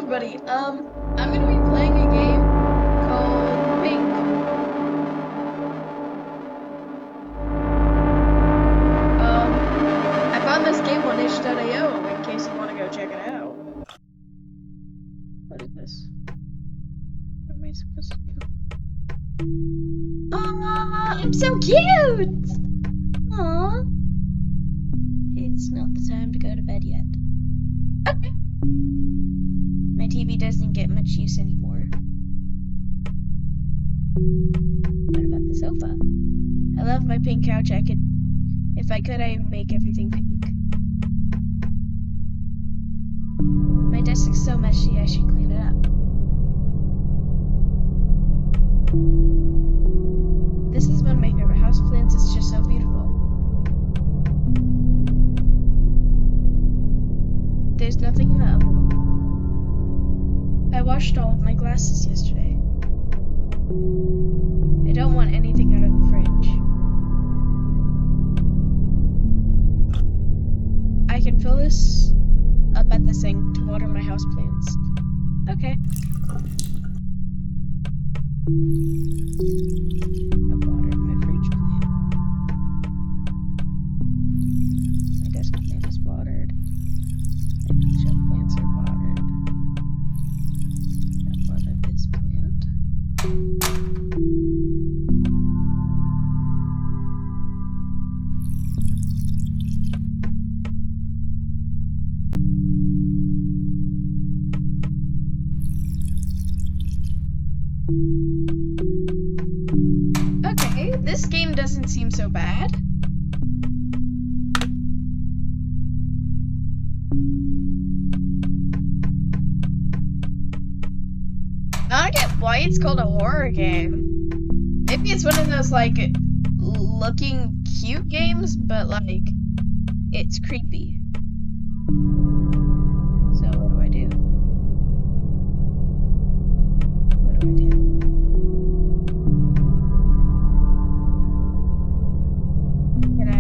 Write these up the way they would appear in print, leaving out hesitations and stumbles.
everybody. I'm gonna be playing a game called Pink. I found this game on itch.io in case you want to go check it out. What is this? What am I supposed to do? Aww, I'm so cute! Aww. It's not the time to go to bed yet. Okay. My TV doesn't get much use anymore. What about the sofa? I love my pink couch. If I could, I'd make everything pink. My desk is so messy, I should clean it up. This is one of my favorite houseplants. It's just so beautiful. There's nothing though. I washed all of my glasses yesterday. I don't want anything out of the fridge. I can fill this up at the sink to water my houseplants. Okay. I've watered my fridge plant. My desk plant is watered. My bookshelf plants are watered. I've watered this plant. Okay, this game doesn't seem so bad. I don't get why it's called a horror game. Maybe it's one of those, like, looking cute games, but, like, it's creepy. So, what do I do? What do I do? Can I...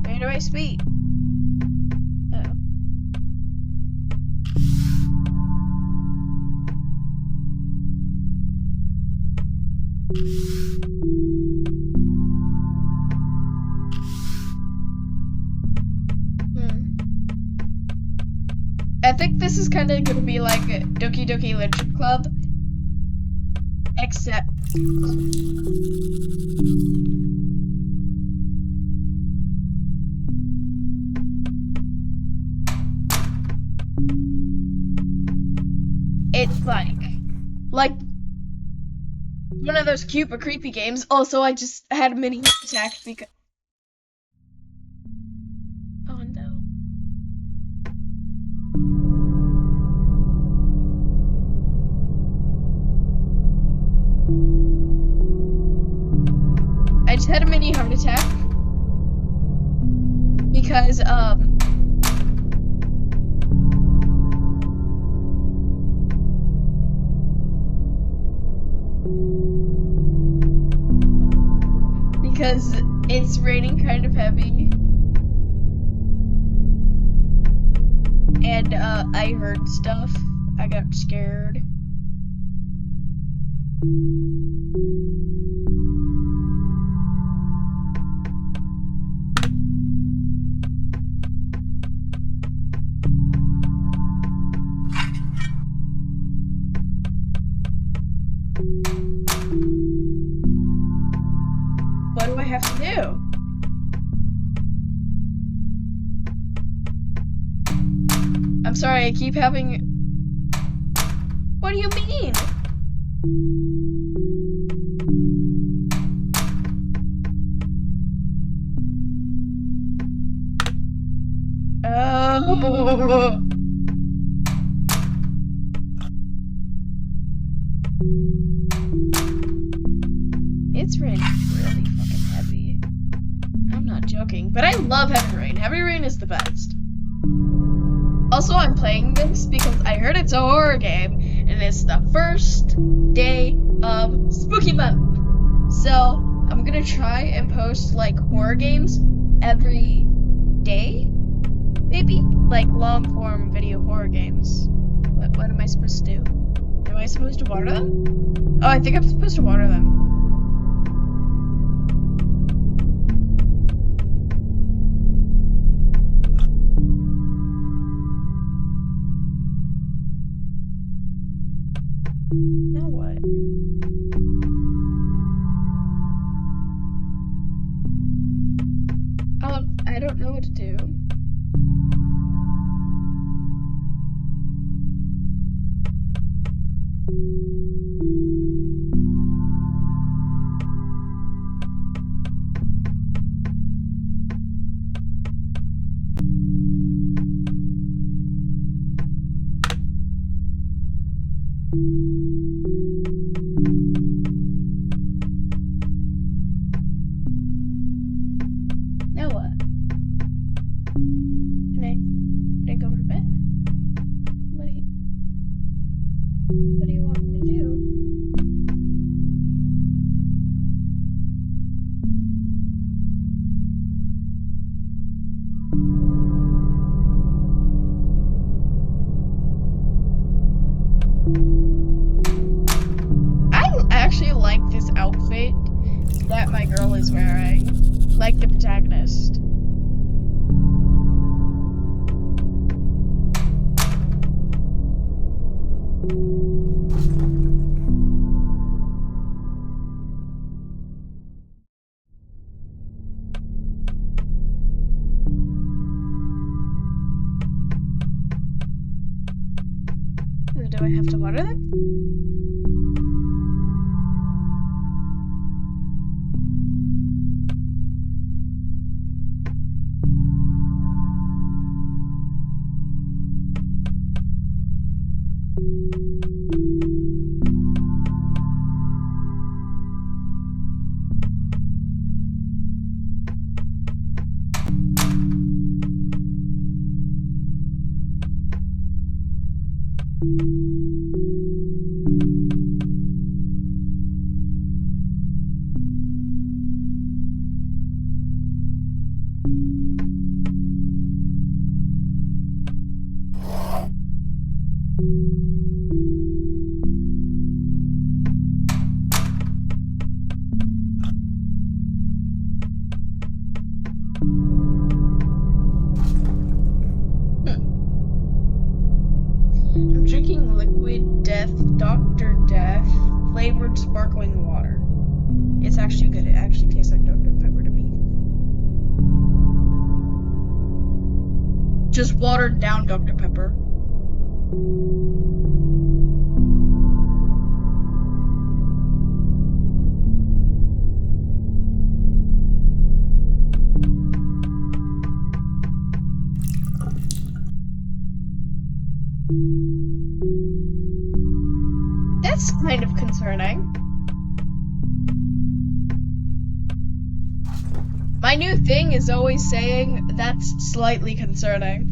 Where do I speak? Oh. I think this is kind of gonna be like a Doki Doki Literature Club, except it's like one of those cute but creepy games. Also, I just had a mini heart attack because oh no. I just had a mini heart attack because it's raining kind of heavy, and I heard stuff. I got scared. What do I have to do? I'm sorry, I keep having... What do you mean? Oh. It's raining really fucking heavy. I'm not joking, but I love heavy rain. Heavy rain is the best. Also, I'm playing this because I heard it's a horror game, and it's the first day of Spooky Month. So, I'm gonna try and post, like, horror games every day, maybe? Like, long-form video horror games. What am I supposed to do? Am I supposed to water them? Oh, I think I'm supposed to water them. Now what? I don't know what to do. Now what? Can I go to bed? What do you want me to do? I actually like this outfit that my girl is wearing, like the protagonist. Do I have to water them? I'm drinking liquid death, Dr. Death, flavored sparkling water. It's actually good. It actually tastes like Dr. Pepper to me. Just watered down Dr. Pepper. That's kind of concerning. My new thing is always saying that's slightly concerning.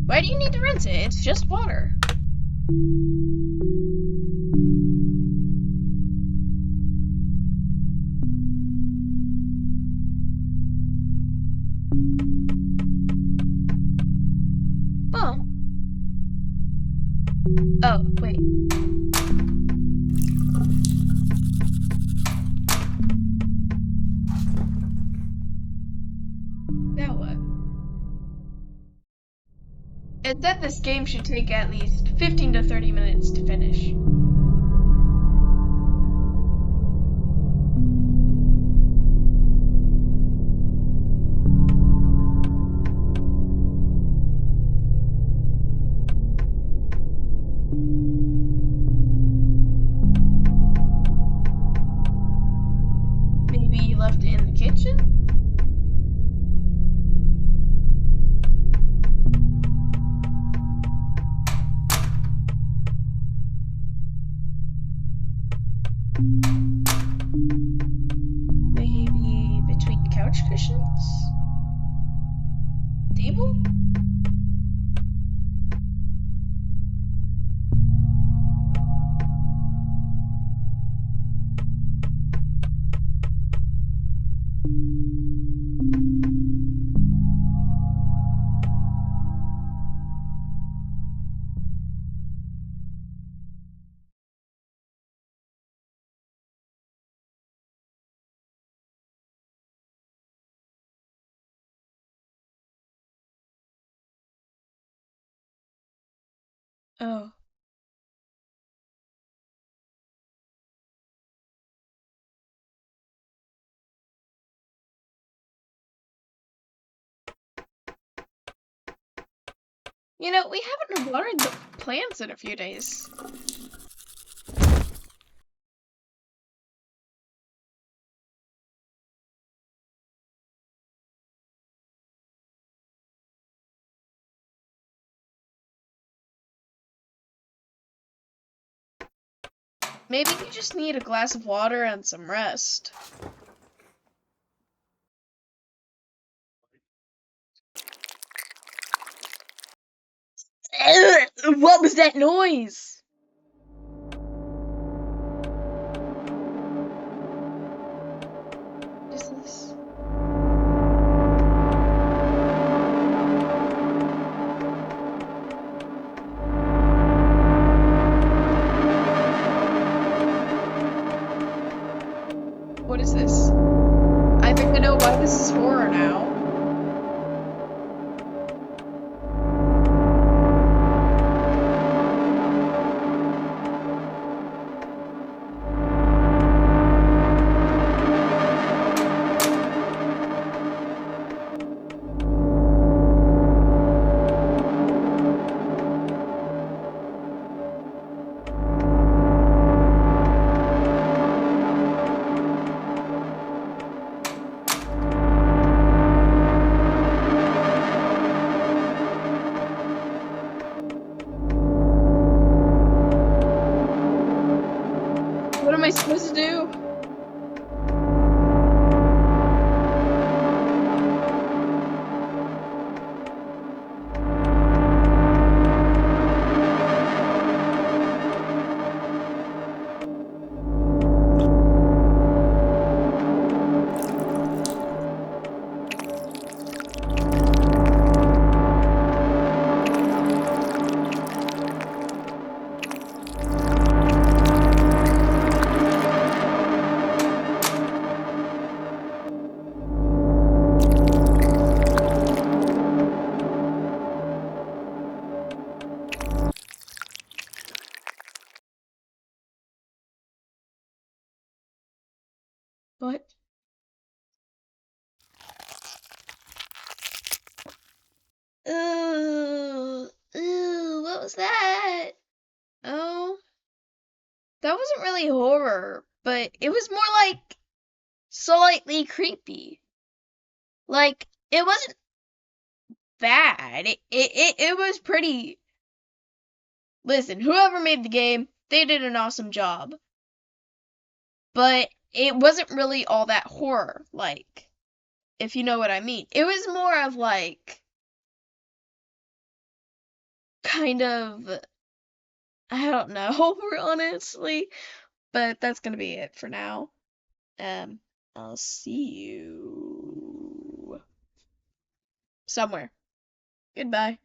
Why do you need to rinse it? It's just water. Oh. Oh, wait. Now what? It said this game should take at least 15 to 30 minutes to finish. left it in the kitchen? Maybe between couch cushions? Table? Oh. You know, we haven't watered the plants in a few days. Maybe you just need a glass of water and some rest. What was that noise? What is this? What is this? I think I know why this is horror now. What am I supposed to do? What? Ooh, what was that? Oh, that wasn't really horror, but it was more like slightly creepy. Like, it wasn't bad. It was pretty. Listen, whoever made the game, they did an awesome job. But it wasn't really all that horror, like, if you know what I mean. It was more of like kind of, I don't know, honestly. But that's gonna be it for now. I'll see you somewhere. Goodbye.